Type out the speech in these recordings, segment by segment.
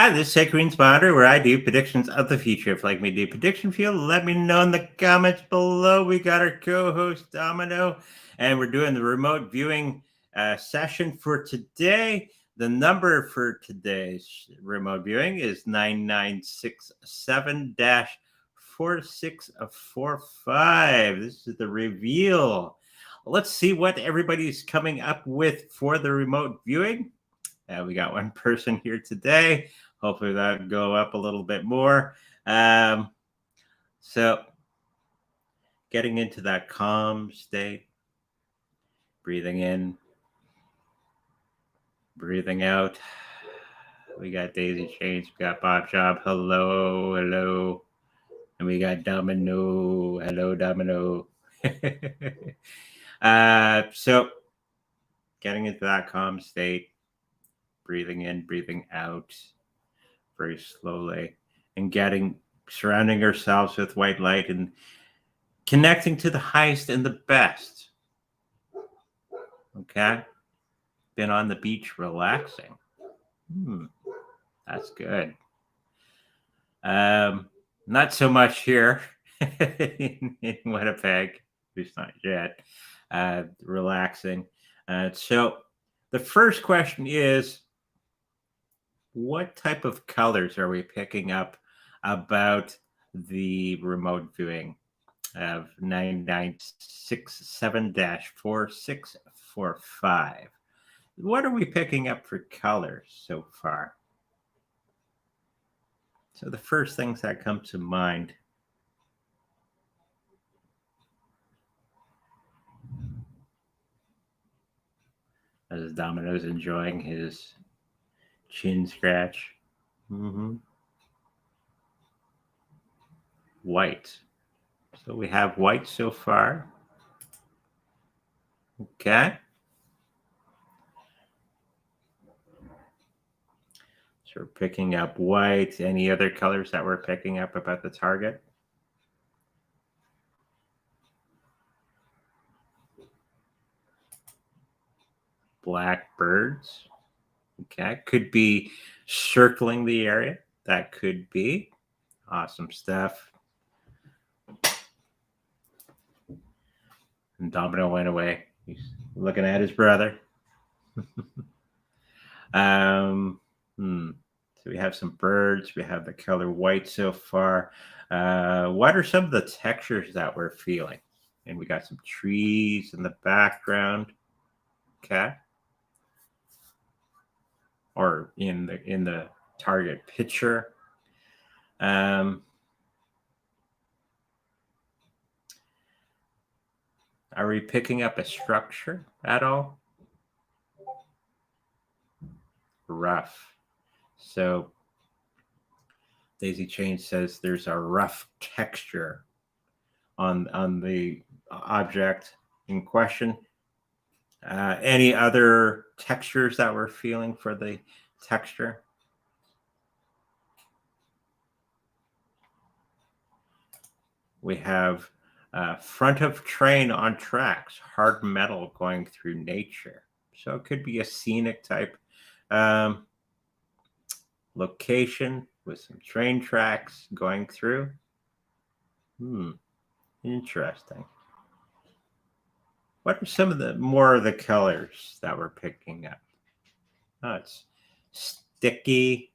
Hi, this is Tech Green Spotter, where I do predictions of the future. If you like me to do prediction field, let me know in the comments below. We got our co-host Domino, and we're doing the remote viewing session for today. The number for today's remote viewing is 9967-4645. This is the reveal. Let's see what everybody's coming up with for the remote viewing. We got one person here today. Hopefully that'll go up a little bit more. So getting into that calm state, breathing in, breathing out. We got Daisy Chains, we got Bob Job. Hello, hello. And we got Domino. Hello, Domino. So getting into that calm state, breathing in, breathing out very slowly, and surrounding ourselves with white light and connecting to the highest and the best. Okay? Been on the beach relaxing. That's good. Not so much here in Winnipeg, at least not yet. Relaxing. So the first question is, what type of colors are we picking up about the remote viewing of 9967-4645? What are we picking up for colors so far? So the first things that come to mind. As Domino's enjoying his chin scratch. White. So we have white so far. Okay. So we're picking up white. Any other colors that we're picking up about the target? Black birds. Okay. Could be circling the area. That could be. Awesome stuff. And Domino went away. He's looking at his brother. So we have some birds. We have the color white so far. What are some of the textures that we're feeling? And we got some trees in the background. Okay. Or in the target picture. Are we picking up a structure at all? Rough. So Daisy Chain says there's a rough texture on the object in question. Any other textures that we're feeling for the texture? We have front of train on tracks, hard metal going through nature. So it could be a scenic type location with some train tracks going through. Interesting. What are some of the more of the colors that we're picking up? Oh, it's sticky.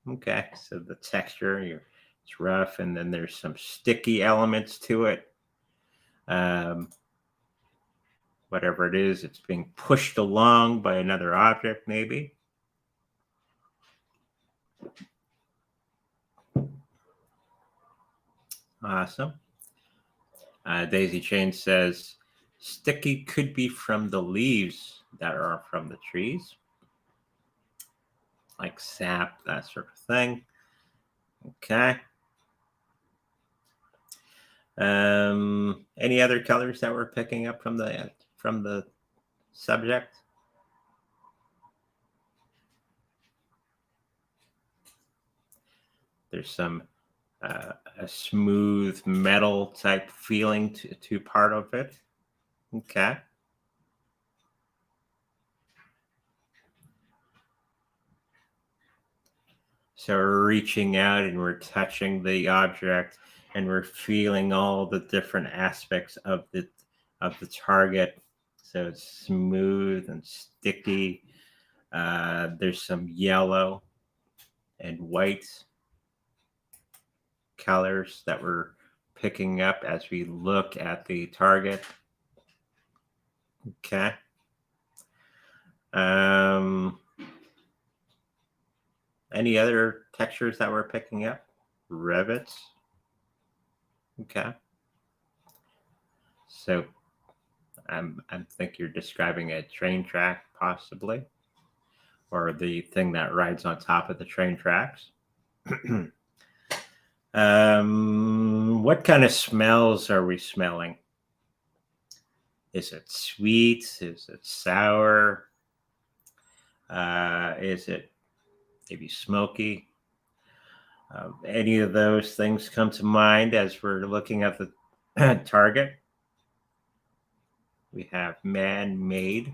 Okay, so the texture, it's rough, and then there's some sticky elements to it. Whatever it is, it's being pushed along by another object, maybe. Awesome. Daisy Chain says, sticky could be from the leaves that are from the trees, like sap, that sort of thing. Okay. Any other colors that we're picking up from the subject? There's some a smooth metal type feeling to part of it. Okay. So we're reaching out and we're touching the object and we're feeling all the different aspects of the target. So it's smooth and sticky. There's some yellow and white colors that we're picking up as we look at the target. Okay. Any other textures that we're picking up? Rivets. Okay. So I think you're describing a train track, possibly, or the thing that rides on top of the train tracks. What kind of smells are we smelling? Is it sweet? Is it sour? Is it maybe smoky? Any of those things come to mind as we're looking at the target? We have man-made.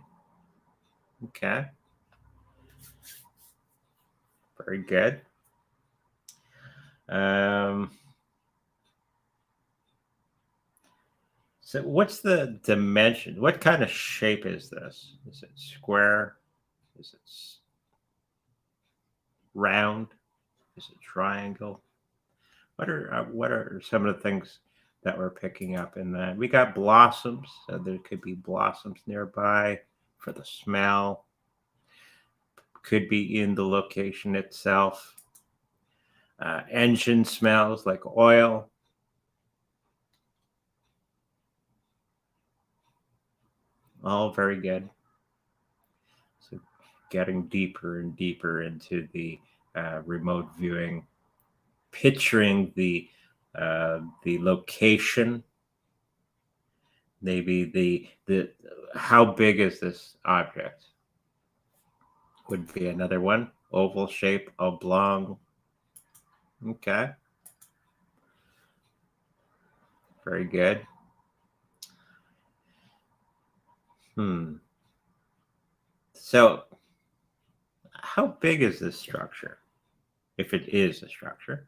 Okay. Very good. So what's the dimension? What kind of shape is this? Is it square? Is it round? Is it triangle? What are some of the things that we're picking up in that? We got blossoms. So there could be blossoms nearby for the smell. Could be in the location itself. Engine smells like oil. All very good. So getting deeper and deeper into the remote viewing, picturing the location, maybe the how big is this object? Would be another one. Oval shape, oblong. Okay. Very good. So how big is this structure? If it is a structure.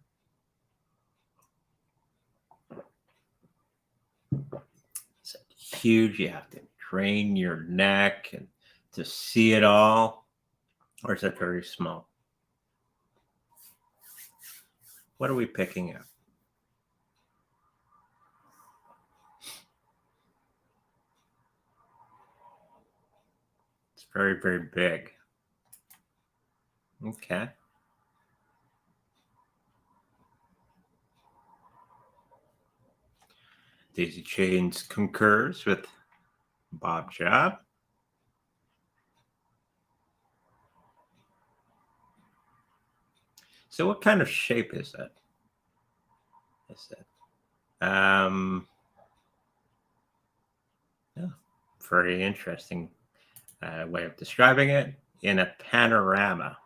Is it huge? You have to drain your neck and to see it all? Or is it very small? What are we picking up? It's very, very big. Okay. Daisy Chains concurs with Bob Job. So what kind of shape is that? Yeah, very interesting way of describing it. In a panorama.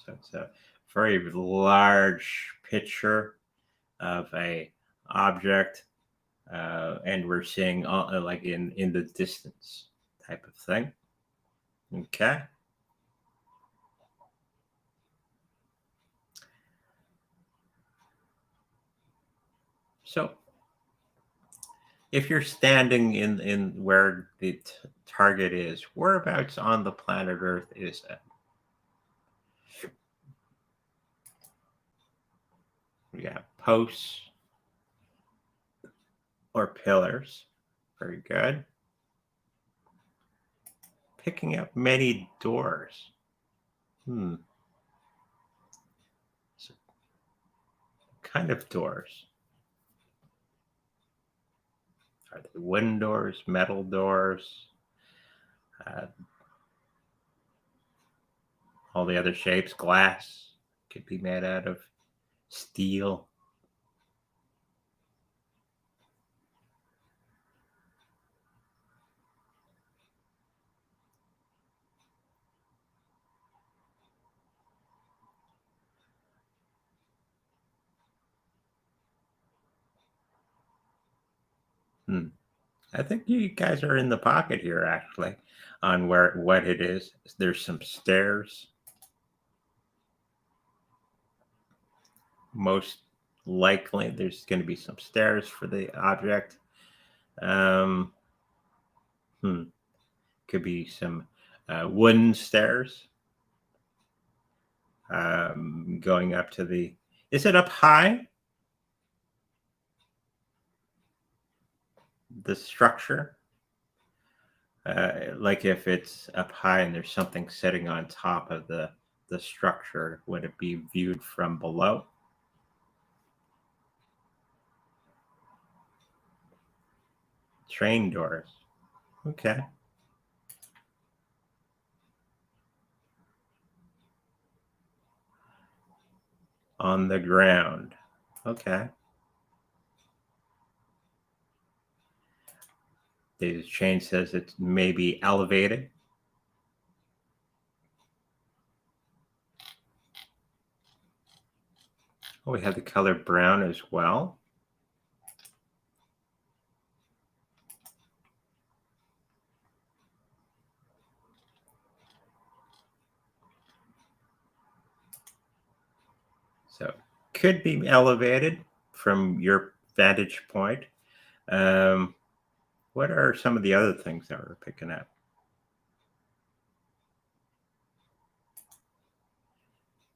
So it's a very large picture of a object, and we're seeing like in the distance type of thing. Okay. So if you're standing in where the target is, whereabouts on the planet Earth is it? We got posts or pillars. Very good. Picking up many doors. So, kind of doors. Are they wooden doors, metal doors? All the other shapes, glass could be made out of steel. I think you guys are in the pocket here, actually, on what it is. There's some stairs. most likely there's going to be some stairs for the object. Um, Could be some wooden stairs going up to the. Is it up high? The structure? Like if it's up high and there's something sitting on top of the structure, would it be viewed from below? Train doors. Okay. On the ground. Okay. The chain says it may be elevated. Oh, we have the color brown as well. So could be elevated from your vantage point. What are some of the other things that we're picking up?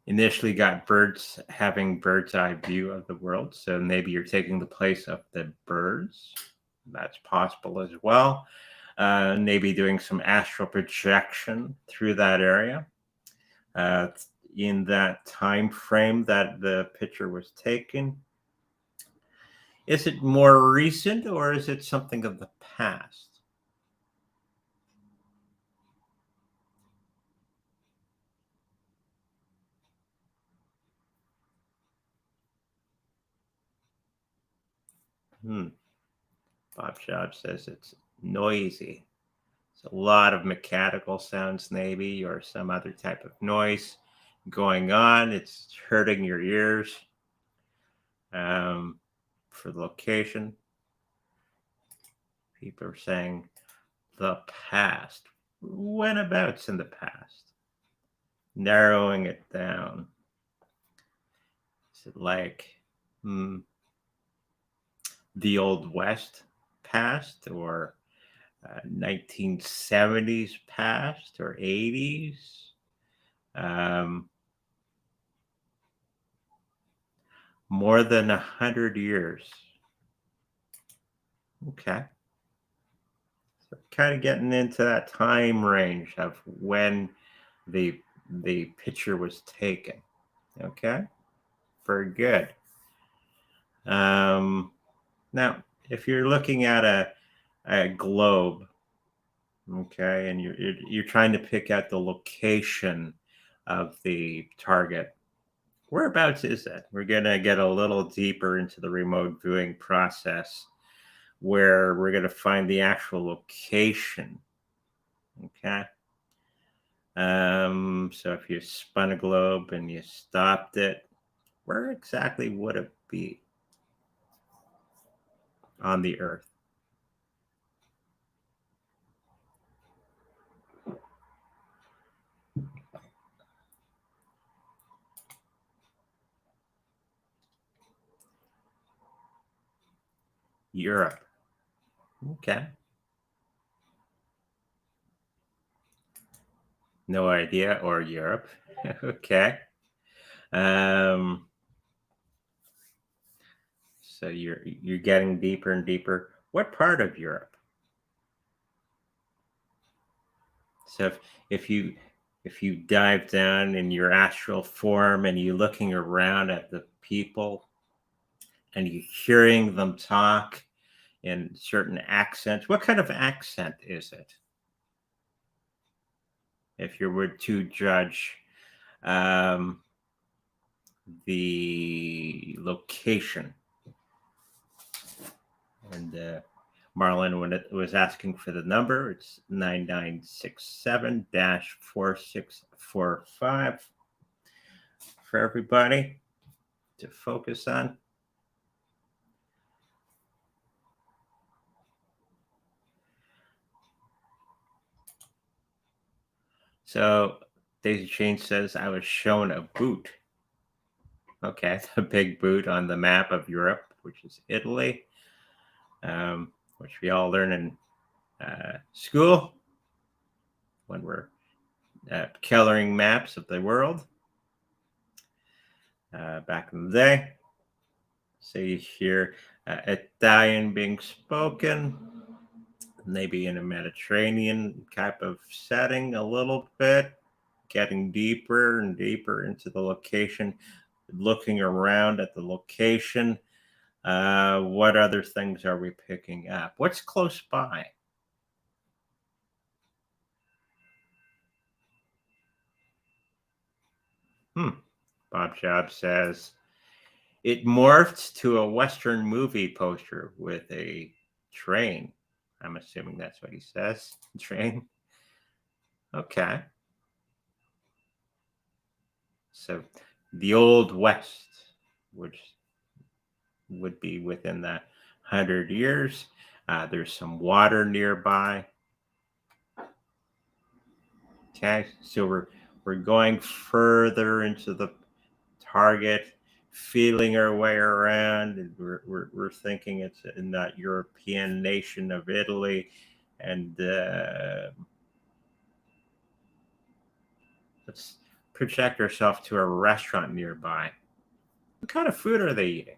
Initially got birds having bird's eye view of the world. So maybe you're taking the place of the birds. That's possible as well. Maybe doing some astral projection through that area. In that time frame that the picture was taken. Is it more recent or is it something of the past? Bob Schaub says it's noisy. It's a lot of mechanical sounds, maybe, or some other type of noise going on. It's hurting your ears. For the location, people are saying the past. Whenabouts in the past? Narrowing it down. Is it like the Old West past or 1970s past or 80s? More than 100 years. Okay. So kind of getting into that time range of when the picture was taken. Okay. Very good. Now, if you're looking at a globe, okay, and you're trying to pick out the location of the target, whereabouts is that? We're going to get a little deeper into the remote viewing process where we're going to find the actual location. Okay. So if you spun a globe and you stopped it, where exactly would it be on the Earth? Europe. Okay. No idea, or Europe. Okay. Um, so you're getting deeper and deeper. What part of Europe? So if you dive down in your astral form and you're looking around at the people and you're hearing them talk in certain accents, what kind of accent is it? If you were to judge um, the location. And Marlon, when it was asking for the number, it's 9967 4645 for everybody to focus on. So Daisy Chain says, I was shown a boot. Okay, the big boot on the map of Europe, which is Italy, which we all learn in school when we're coloring maps of the world back in the day. So you hear Italian being spoken, maybe in a Mediterranean type of setting a little bit, getting deeper and deeper into the location, looking around at the location. What other things are we picking up? What's close by? Bob Job says it morphed to a Western movie poster with a train. I'm assuming that's what he says. Train. Okay. So the Old West, which would be within the 100 years. There's some water nearby. Okay, so we're going further into the target, feeling our way around, and we're thinking it's in that European nation of Italy, and let's project ourselves to a restaurant nearby. What kind of food are they eating?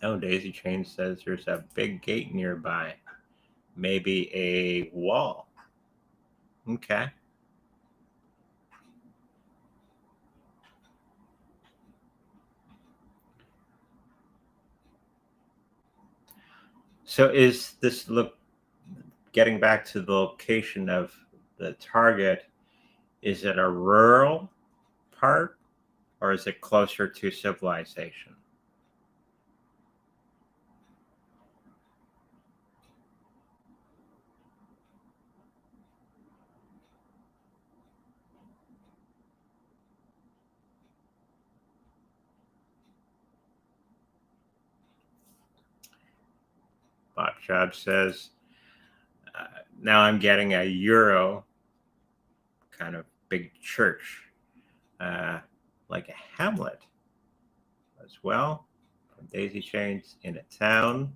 Oh, Daisy Chain says there's a big gate nearby. Maybe a wall. Okay. So is this look getting back to the location of the target? Is it a rural part or is it closer to civilization? Bob Job says, now I'm getting a Euro kind of big church, uh, like a hamlet as well. Daisy chains in a town.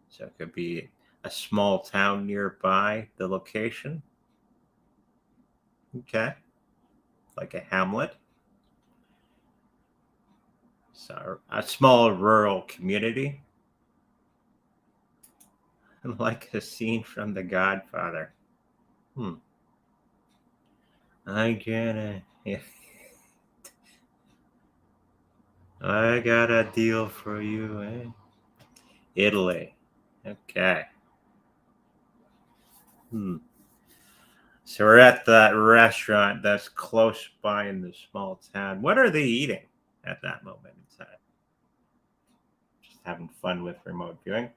So it could be a small town nearby the location. Okay. Like a hamlet. So a small rural community. Like a scene from The Godfather. Hmm. I get it. Yeah. I got a deal for you, eh? Italy. Okay. Hmm. So we're at that restaurant that's close by in the small town. What are they eating at that moment in time? Just having fun with remote viewing.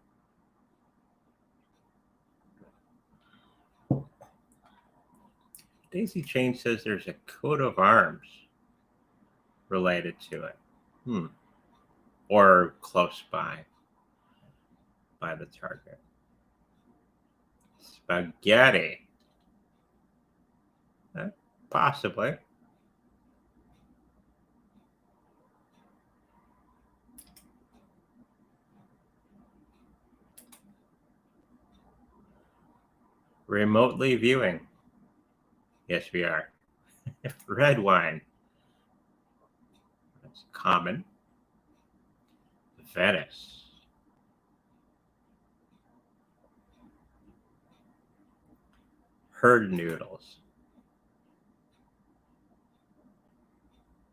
Daisy Chain says there's a coat of arms related to it. Hmm. Or close by the target. Spaghetti. Possibly. Remotely viewing. Yes, we are. Red wine. That's common. Venice. Herd noodles.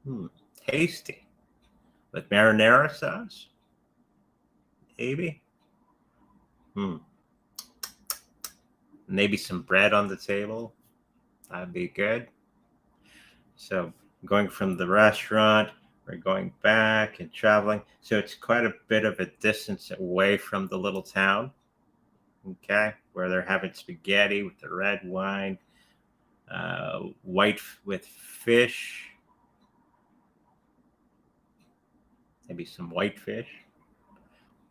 Hmm. Tasty. With marinara sauce? Maybe. Hmm. Maybe some bread on the table. That'd be good. So going from the restaurant, we're going back and traveling. So it's quite a bit of a distance away from the little town. Okay. Where they're having spaghetti with the red wine, white with fish, maybe some white fish.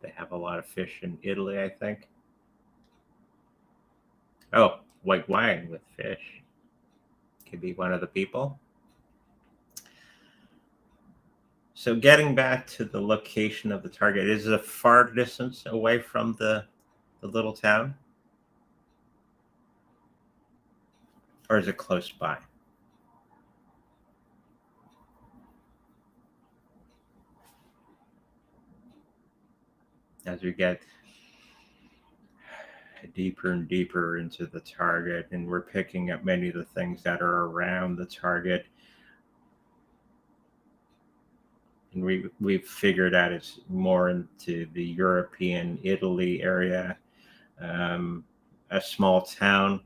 They have a lot of fish in Italy, I think. Oh, white wine with fish. Could be one of the people. So getting back to the location of the target, is it a far distance away from the little town? Or is it close by? As we get deeper and deeper into the target, and we're picking up many of the things that are around the target, and we've figured out it's more into the European Italy area, um, a small town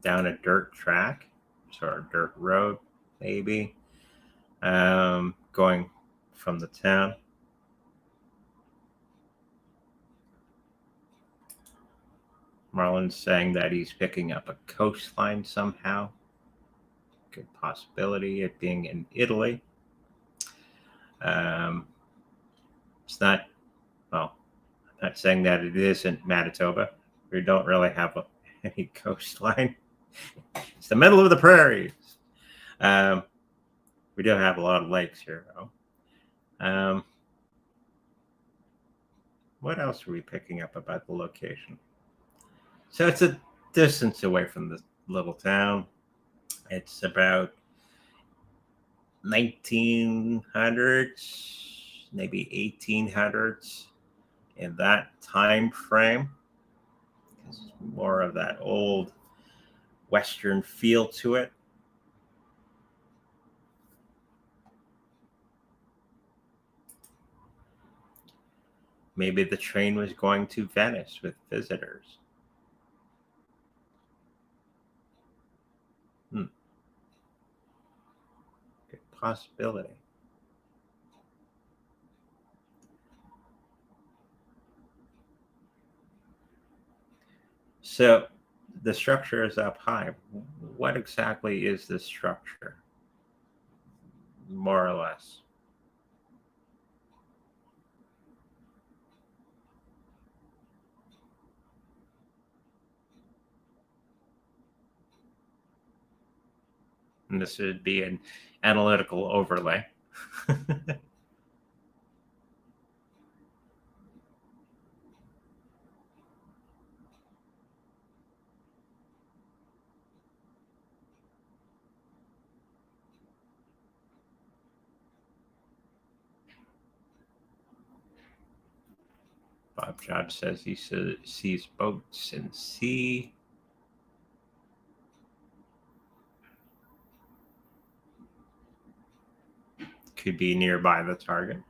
down a dirt track, sort of dirt road, maybe, going from the town. Marlon's saying that he's picking up a coastline somehow. Good possibility it being in Italy. Um, it's not, well, I'm not saying that it isn't Manitoba. We don't really have any coastline. It's the middle of the prairies. Um, we do have a lot of lakes here, though. What else are we picking up about the location? So it's a distance away from the little town. It's about 1900s, maybe 1800s in that time frame. It's more of that old Western feel to it. Maybe the train was going to Venice with visitors. Good possibility. So the structure is up high. What exactly is this structure? More or less. And this would be an analytical overlay. Bob Job says he sees boats in sea. Could be nearby the target.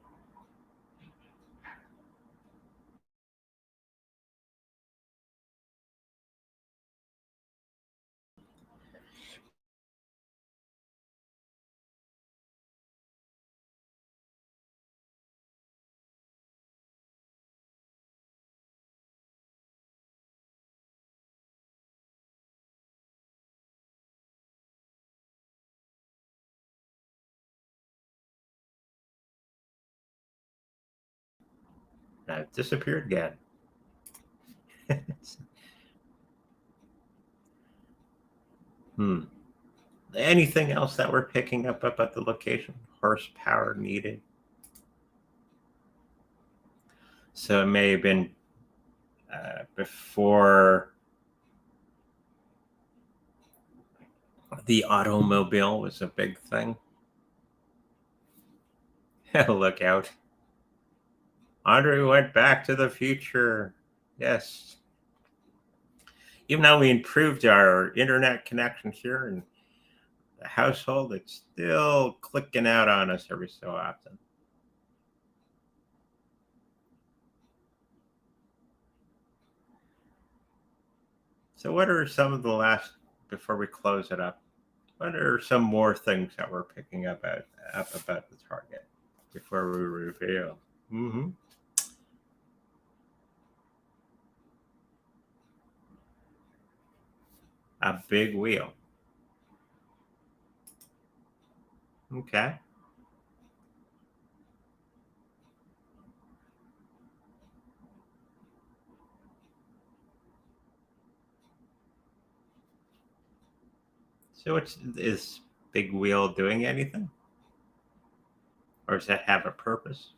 Disappeared again. Anything else that we're picking up at the location? Horsepower needed. So it may have been before the automobile was a big thing. Look out. Andre went back to the future. Yes. Even though we improved our internet connection here in the household, it's still clicking out on us every so often. So, what are some of the last, before we close it up, what are some more things that we're picking up about the target before we reveal? A big wheel. Okay. So is big wheel doing anything? Or does that have a purpose?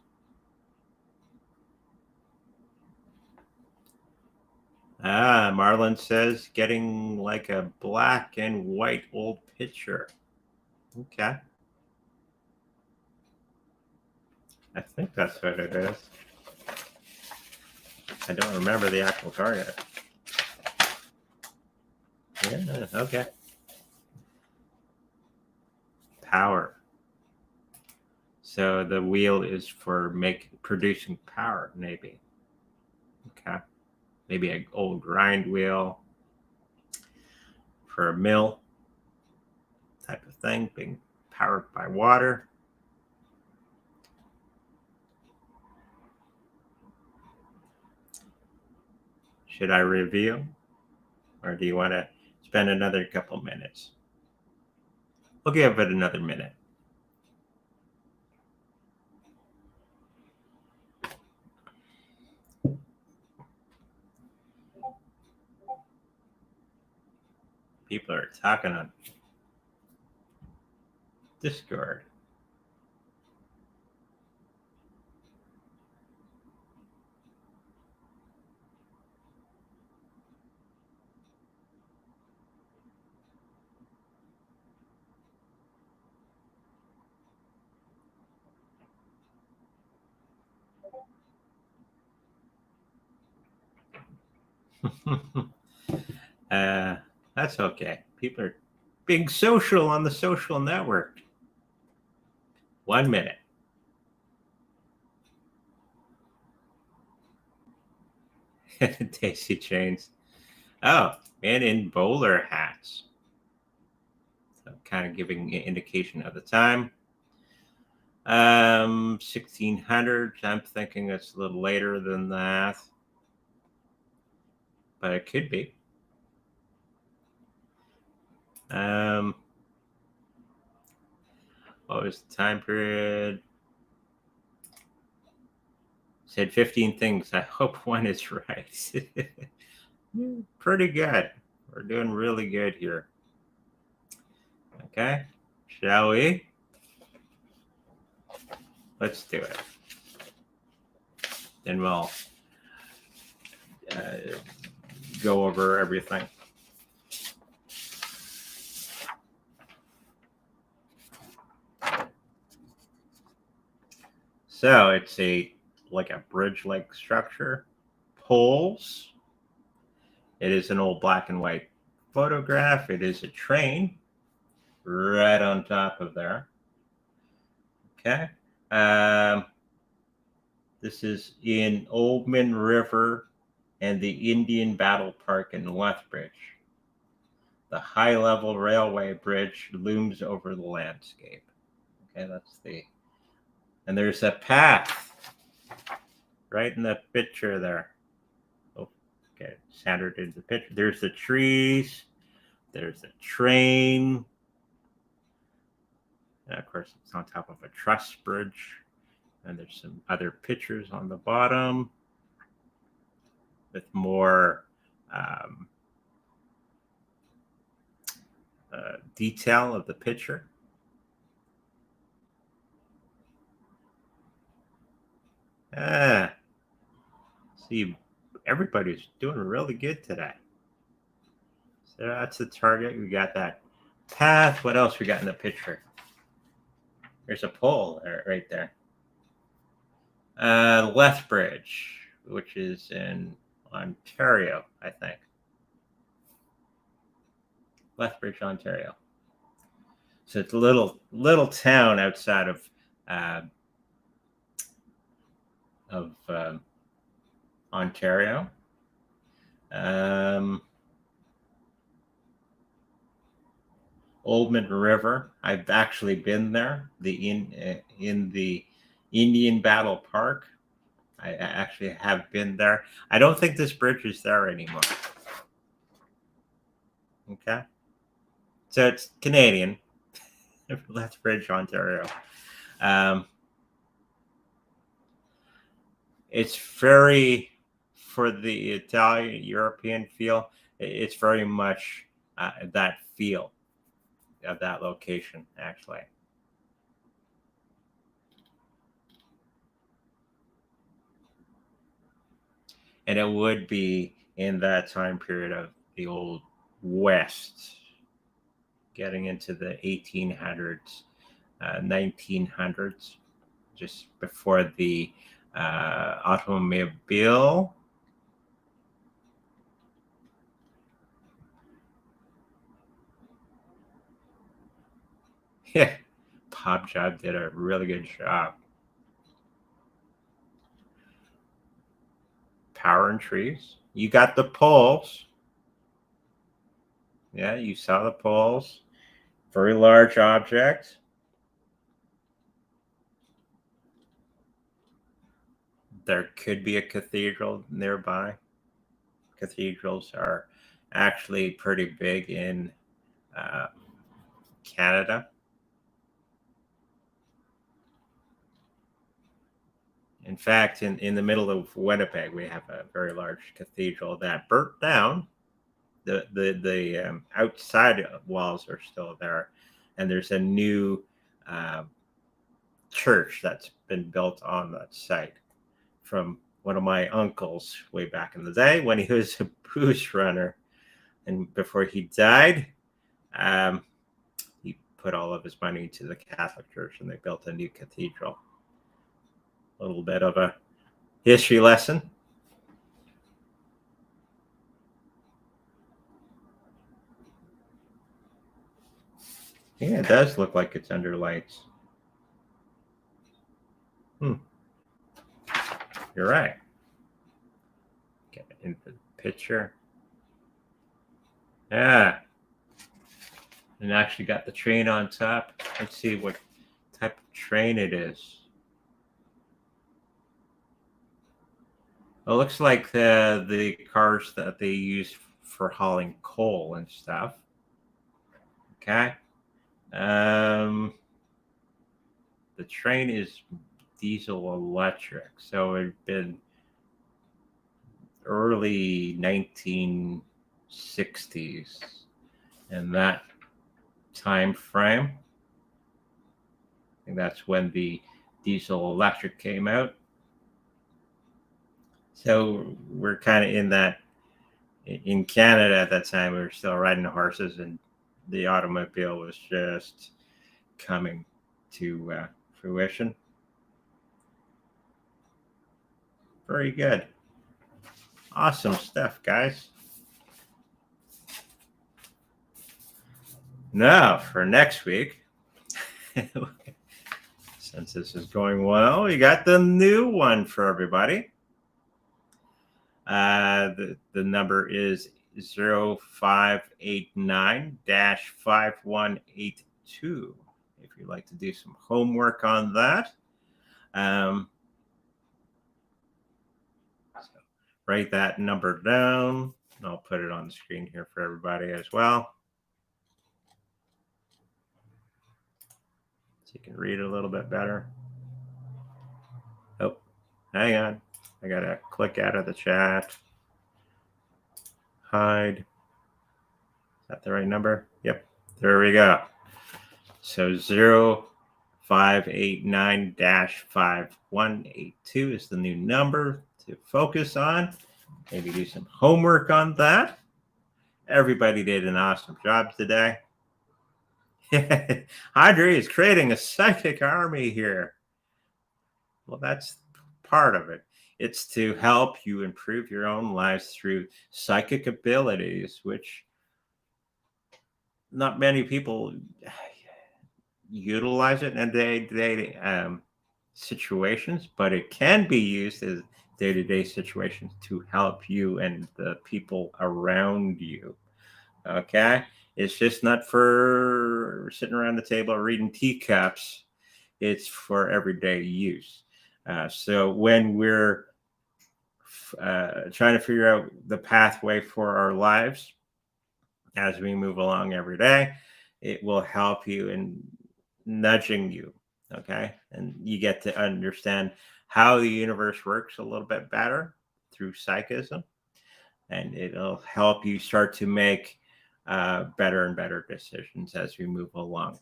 Marlon says getting like a black and white old picture. Okay. I think that's what it is. I don't remember the actual target. Yeah, okay. Power. So the wheel is for producing power, maybe. Okay. Maybe an old grind wheel for a mill type of thing, being powered by water. Should I review? Or do you want to spend another couple minutes? We'll give it another minute. People are talking on Discord. That's okay. People are being social on the social network. 1 minute. Daisy chains. Oh, and in bowler hats. So kind of giving an indication of the time. 1600. I'm thinking it's a little later than that, but it could be. What was the time period? Said 15 things. I hope one is right. Pretty good. We're doing really good here. Okay, shall we? Let's do it. Then we'll go over everything. So it's like a bridge-like structure. Poles. It is an old black and white photograph. It is a train right on top of there. Okay. This is in Oldman River and the Indian Battle Park in Lethbridge. The high-level railway bridge looms over the landscape. Okay, and there's a path right in the picture there. Oh, okay, centered in the picture. There's the trees. There's the train. And of course, it's on top of a truss bridge. And there's some other pictures on the bottom with more detail of the picture. See, everybody's doing really good today. So that's the target. We got that path. What else we got in the picture? There's a pole right there. Lethbridge, which is in Ontario, I think. Lethbridge, Ontario. So it's a little town outside of Ontario. Oldman River. I've actually been there. In the Indian Battle Park. I actually have been there. I don't think this bridge is there anymore. Okay. So it's Canadian. Lethbridge, Ontario. It's very, for the Italian European feel, it's very much that feel. that location, actually. And it would be in that time period of the Old West, getting into the 1800s, 1900s, just before the automobile. Yeah, Pop Job did a really good job. Power and trees. You got the poles. Yeah, you saw the poles. Very large object. There could be a cathedral nearby. Cathedrals are actually pretty big in Canada. In fact, in the middle of Winnipeg, we have a very large cathedral that burnt down. The outside walls are still there, and there's a new church that's been built on that site from one of my uncles way back in the day when he was a bush runner, and before he died, he put all of his money into the Catholic Church, and they built a new cathedral. A little bit of a history lesson. Yeah, it does look like it's under lights. You're right. Get into the picture. Yeah. And actually got the train on top. Let's see what type of train it is. It looks like the cars that they use for hauling coal and stuff. Okay. The train is diesel electric, so it's been early 1960s in that time frame. I think that's when the diesel electric came out. So we're kind of in that. In Canada at that time, we were still riding horses, and the automobile was just coming to fruition. Very good. Awesome stuff, guys. Now, for next week, since this is going well, we got the new one for everybody. The number is 0589-5182. If you'd like to do some homework on that. So write that number down. And I'll put it on the screen here for everybody as well, so you can read it a little bit better. Oh, hang on. I got to click out of the chat. Hide. Is that the right number? Yep. There we go. So 0589-5182 is the new number to focus on. Maybe do some homework on that. Everybody did an awesome job today. Audrey is creating a psychic army here. Well, that's part of it. It's to help you improve your own lives through psychic abilities, which not many people utilize it in day-to-day situations, but it can be used as day-to-day situations to help you and the people around you. Okay, it's just not for sitting around the table reading teacups. It's for everyday use. So when we're trying to figure out the pathway for our lives as we move along every day, it will help you in nudging you. Okay, and you get to understand how the universe works a little bit better through psychism, and it'll help you start to make better and better decisions as we move along.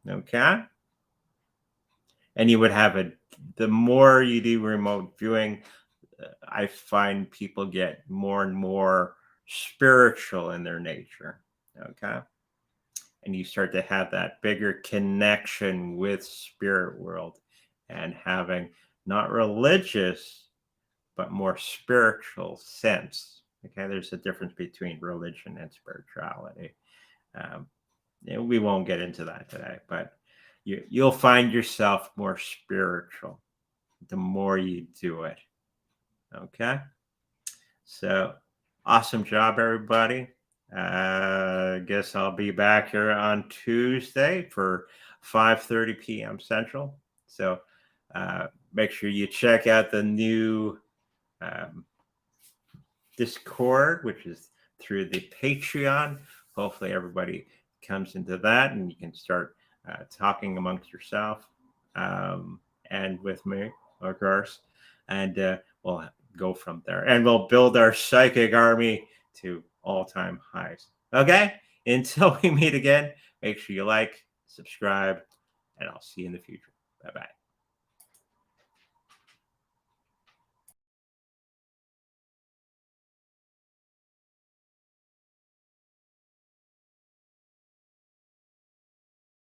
Okay. And you would have the more you do remote viewing, I find people get more and more spiritual in their nature. Okay. And you start to have that bigger connection with spirit world and having not religious, but more spiritual sense. Okay. There's a difference between religion and spirituality. Um, we won't get into that today, but you'll find yourself more spiritual the more you do it. Okay. So awesome job, everybody. Guess I'll be back here on Tuesday for 5:30 p.m. Central. So make sure you check out the new um, Discord, which is through the Patreon. Hopefully, everybody comes into that and you can start talking amongst yourself and with me, of course. And we'll go from there. And we'll build our psychic army to all-time highs. Okay? Until we meet again, make sure you like, subscribe, and I'll see you in the future. Bye-bye.